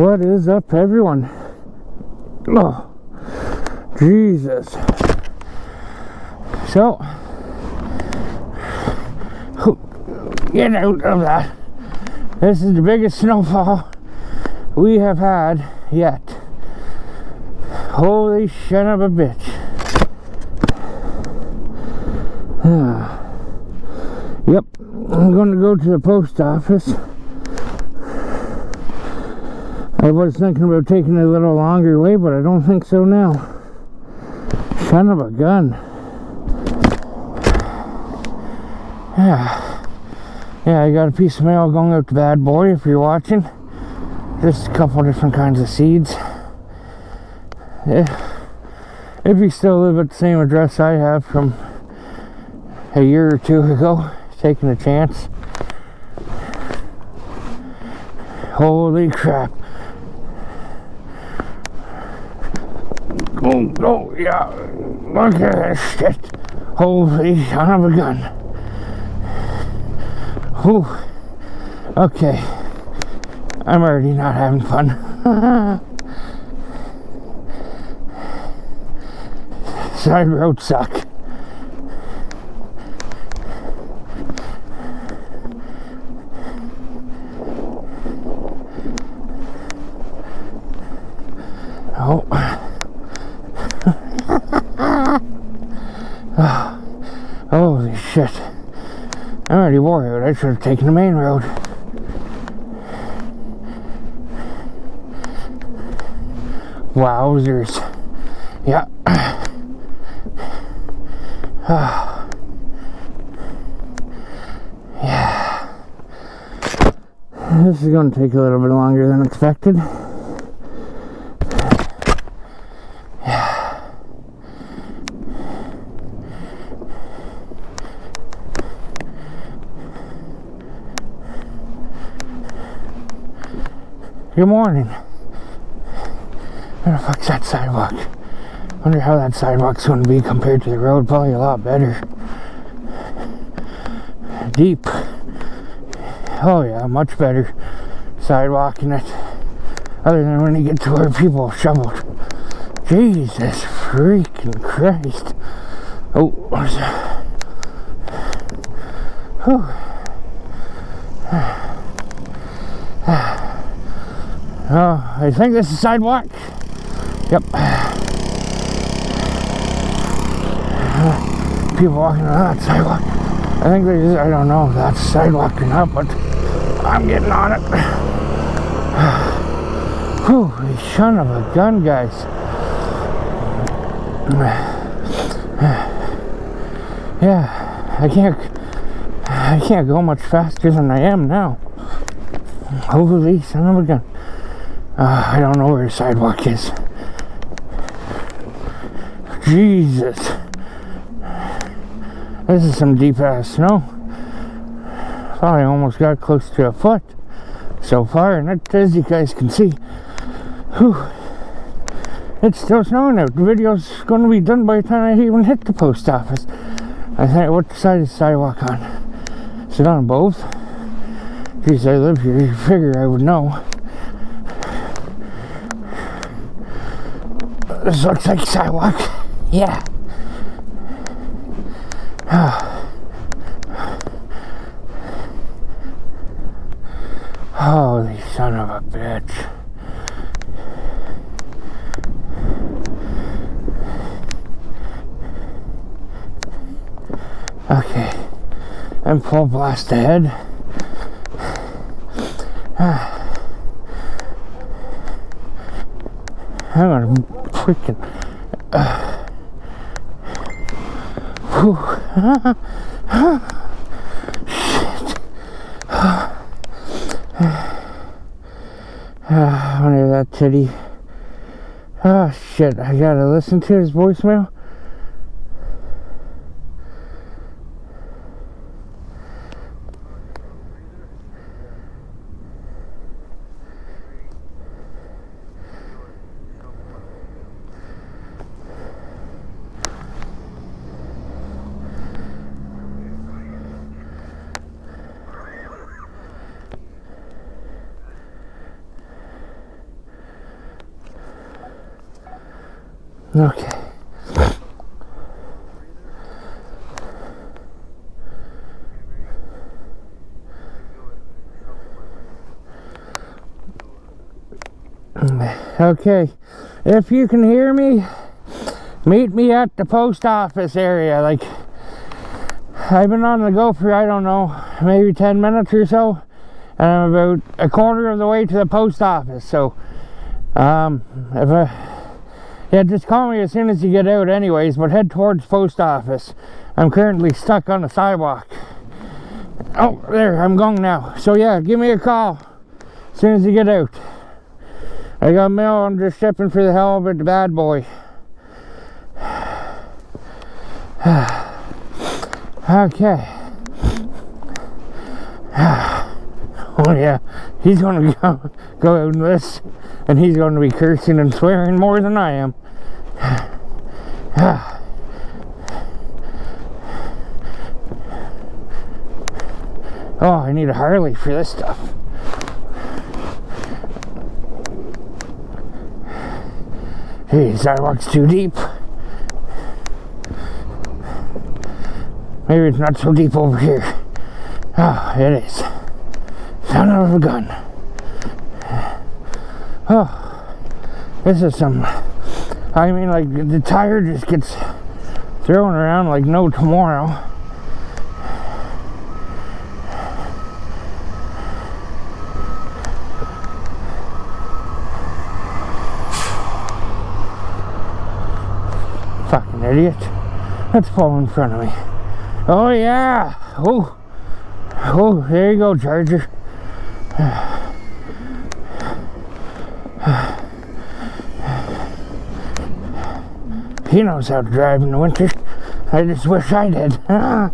What is up, everyone? Oh, Jesus. So, get out of that. This is the biggest snowfall we have had yet. Holy son of a bitch. Yep, I'm going to go to the post office. I was thinking about taking a little longer way, but I don't think so now. Son of a gun. Yeah, I got a piece of mail going out to Bad Boy if you're watching. Just a couple different kinds of seeds. Yeah. If you still live at the same address I have from a year or two ago, taking a chance. Holy crap. Oh, yeah. Look at that shit. Holy son of a gun. Whew. Okay. I'm already not having fun. Side roads suck. Oh. Holy shit. I'm already worried. I should have taken the main road. Wowzers. Yeah. Yeah. This is going to take a little bit longer than expected. Good morning. Where the fuck's that sidewalk? Wonder how that sidewalk's going to be compared to the road. Probably a lot better. Deep. Oh yeah, much better sidewalk in it. Other than when you get to where people shoveled. Jesus freaking Christ. Oh, what is that? Whew. Oh, I think this is sidewalk. Yep. People walking on that sidewalk. I think they just, I don't know if that's sidewalk or not, but I'm getting on it. Holy son of a gun, guys. Yeah, I can't go much faster than I am now. Holy son of a gun. I don't know where the sidewalk is. Jesus. This is some deep ass snow. Probably almost got close to a foot so far, and that, as you guys can see, whew, it's still snowing out. The video's going to be done by the time I even hit the post office. I think, what side is the sidewalk on? Is it on both? Geez, I live here, you figure I would know. This looks like sidewalk. Yeah. Holy son of a bitch. Okay. I'm full blast ahead. I'm gonna freaking shit. I wonder that titty. Oh shit, I gotta listen to his voicemail. Okay. Okay, if you can hear me, meet me at the post office area. Like, I've been on the go for, I don't know, maybe 10 minutes or so, and I'm about a quarter of the way to the post office. So yeah, just call me as soon as you get out anyways, but head towards post office. I'm currently stuck on the sidewalk. Oh, there, I'm going now. So yeah, give me a call as soon as you get out. I got mail, I'm just shipping for the hell of it, the bad boy. Okay. Oh yeah, he's gonna go out in this, and he's gonna be cursing and swearing more than I am. Oh, I need a Harley for this stuff. Hey, sidewalk's too deep. Maybe it's not so deep over here. Oh, it is. Son of a gun. Oh, this is some... I mean, like, the tire just gets thrown around like no tomorrow. Fucking idiot. Let's pull in front of me. Oh yeah. Oh. Oh, there you go, Charger. He knows how to drive in the winter. I just wish I did. I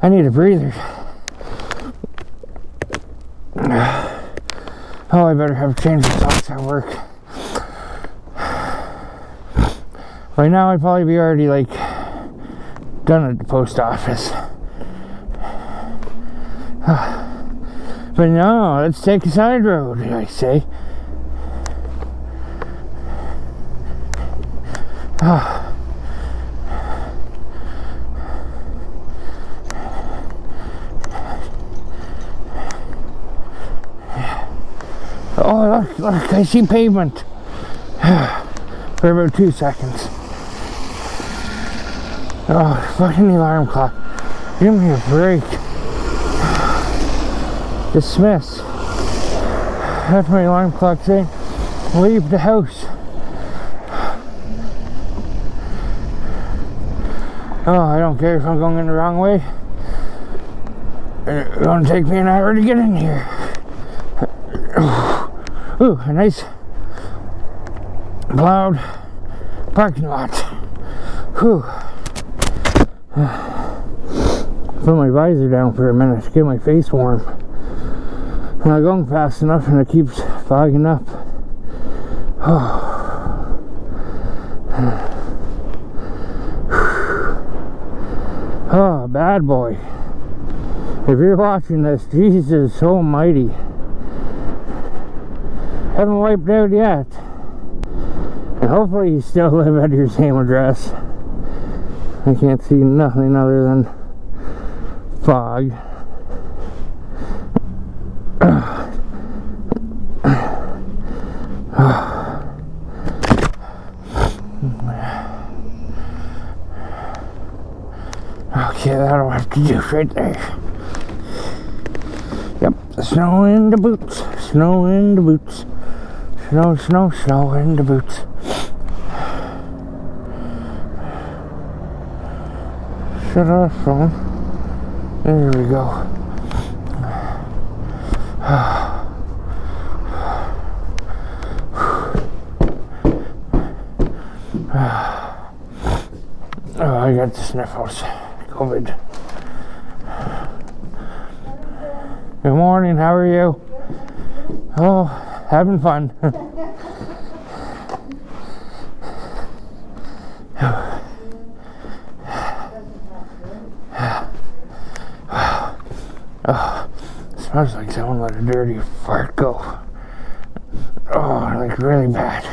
need a breather. Oh, I better have a change of socks at work. By now I'd probably be already like done at the post office. But no, let's take a side road, I say. Oh, look, I see pavement. For about 2 seconds. Oh, fucking alarm clock. Give me a break. Dismiss. That's my alarm clock saying, leave the house. Oh, I don't care if I'm going in the wrong way. It's gonna take me an hour to get in here. Ooh, a nice plowed parking lot. Whew. Put my visor down for a minute to get my face warm. I'm not going fast enough and it keeps fogging up. Oh, bad boy. If you're watching this, Jesus almighty. Haven't wiped out yet. And hopefully you still live at your same address. I can't see nothing other than fog. Okay, that'll have to do right there. Yep, snow in the boots. Snow in the boots. Snow, snow, snow in the boots. Shut off phone. There we go. Oh, I got the sniffles. COVID. Good morning, how are you? Oh, having fun. Oh, smells like someone let a dirty fart go. Oh, like like really bad.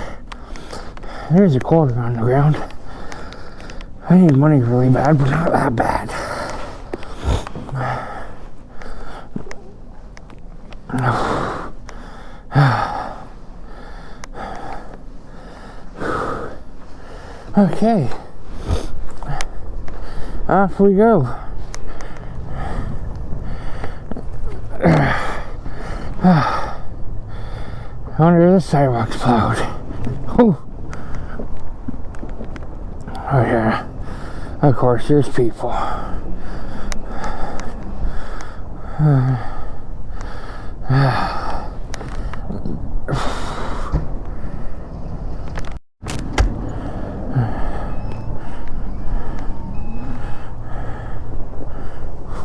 There's a quarter on the ground. I need money really bad, but not that bad. Okay. Off we go. I wonder if this sidewalk's plowed. Oh yeah. Of course, there's people.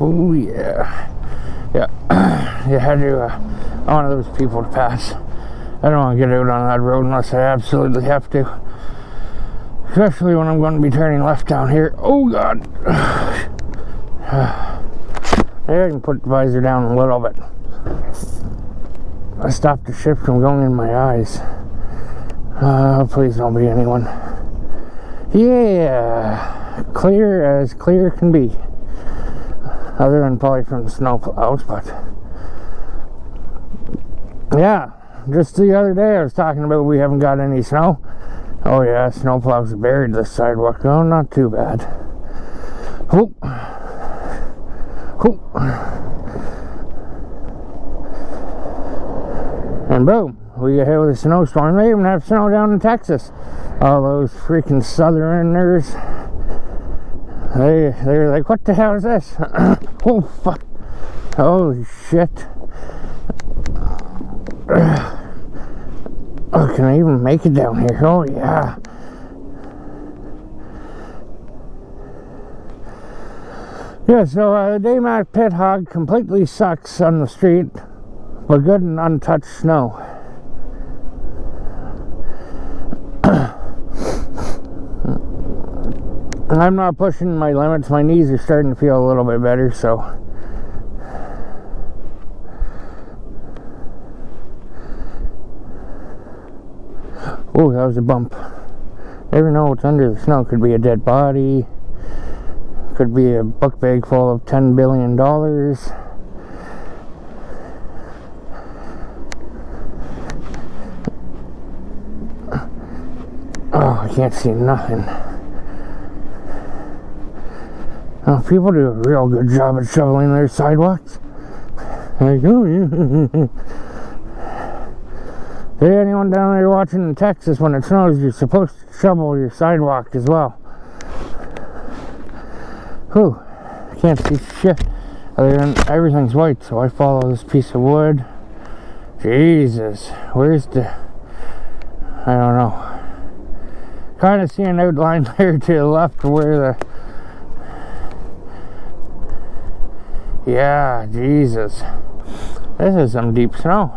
Oh yeah. Yeah. You had to, I want those people to pass. I don't want to get out on that road unless I absolutely have to. Especially when I'm going to be turning left down here. Oh God. Maybe I can put the visor down a little bit. I stopped the ship from going in my eyes. Please don't be anyone. Yeah. Clear as clear can be. Other than probably from the snow plows, but yeah, just the other day I was talking about we haven't got any snow. Oh yeah, snow plows have buried this sidewalk. Oh, not too bad. Oh, oh, and boom, we get hit with a snowstorm. They even have snow down in Texas. All those freaking Southerners. They're like, what the hell is this? Oh fuck! Holy shit! Oh, can I even make it down here? Oh yeah! Yeah, so the Daymak Pithog completely sucks on the street, but good and untouched snow. I'm not pushing my limits. My knees are starting to feel a little bit better, so. Oh, that was a bump. Never know what's under the snow. Could be a dead body. Could be a book bag full of $10 billion. Oh, I can't see nothing. Oh, people do a real good job at shoveling their sidewalks. Like, oh yeah. Hey, anyone down there watching in Texas, when it snows, you're supposed to shovel your sidewalk as well. Whew, I can't see shit. Other than everything's white, so I follow this piece of wood. Jesus, where's the... I don't know. Kind of see an outline there to the left where the... Yeah, Jesus. This is some deep snow.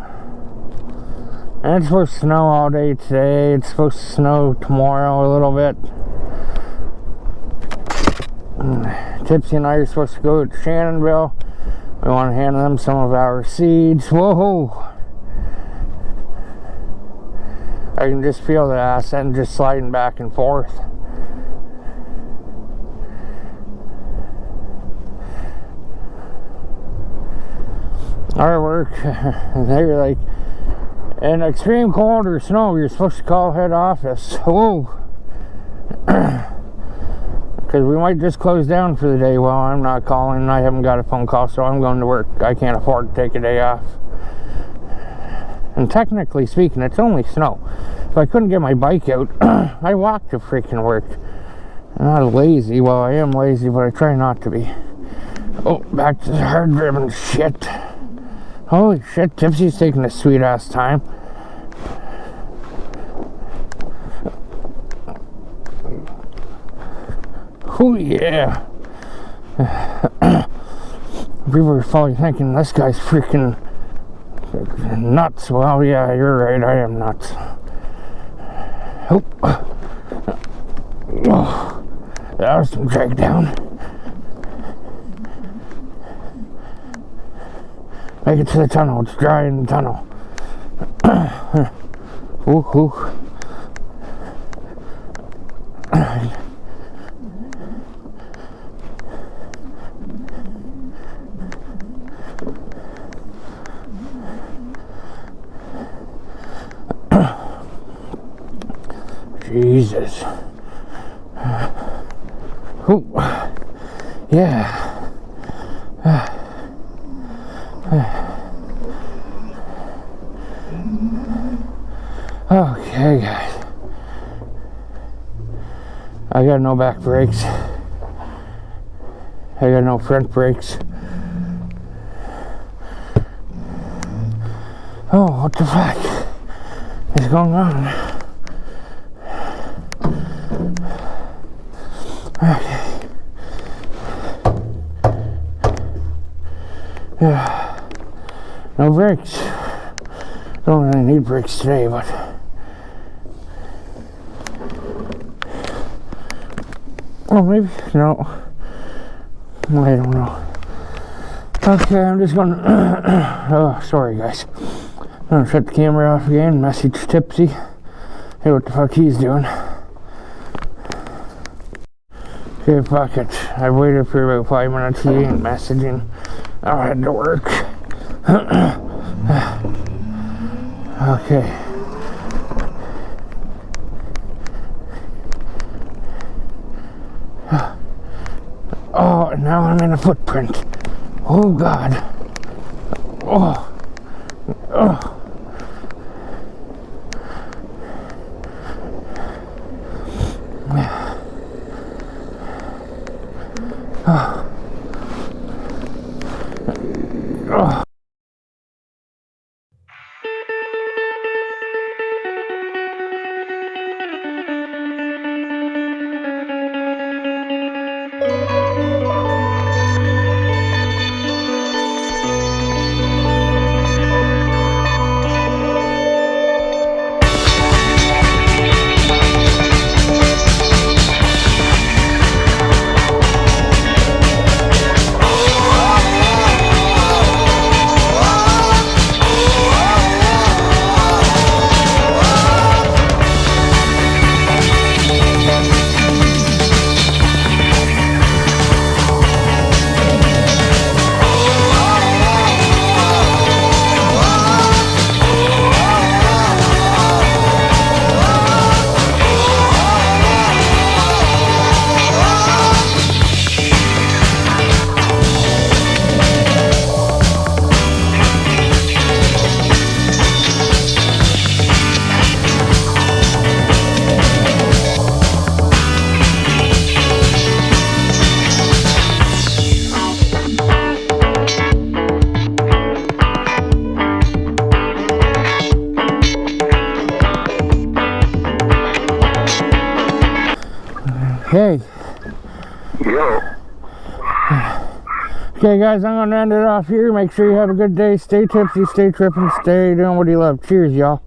And it's supposed to snow all day today. It's supposed to snow tomorrow a little bit. Tipsy and I are supposed to go to Shannonville. We want to hand them some of our seeds. Whoa! I can just feel the ass end just sliding back and forth. Our work, they're like, in extreme cold or snow, you're supposed to call head office. Whoa! Because we might just close down for the day. Well, I'm not calling. I haven't got a phone call, so I'm going to work. I can't afford to take a day off. And technically speaking, it's only snow. If I couldn't get my bike out, I walk to freaking work. I'm not lazy. Well, I am lazy, but I try not to be. Oh, back to the hard-driven shit. Holy shit, Tipsy's taking a sweet ass time. Oh yeah. People are probably thinking this guy's freaking nuts. Well, yeah, you're right, I am nuts. Oh, that was some drag down. Make it to the tunnel. It's dry in the tunnel. Ooh, ooh. Jesus. Ooh. Yeah. Okay, guys. I got no back brakes. I got no front brakes. Oh, what the fuck is going on? Okay. Yeah. No brakes. Don't really need brakes today, but oh, maybe no. I don't know. Okay, I'm just gonna. Oh, sorry, guys. I'm gonna shut the camera off again. Message Tipsy. Hey, what the fuck he's doing? Okay, fuck it. I waited for about 5 minutes. He ain't messaging. I had to work. Okay. Oh, now I'm in a footprint. Oh, God. Oh. Oh. Oh. Oh. Hey. Yo. Okay, guys, I'm gonna end it off here. Make sure you have a good day. Stay tipsy, stay tripping, stay doing what you love. Cheers, y'all.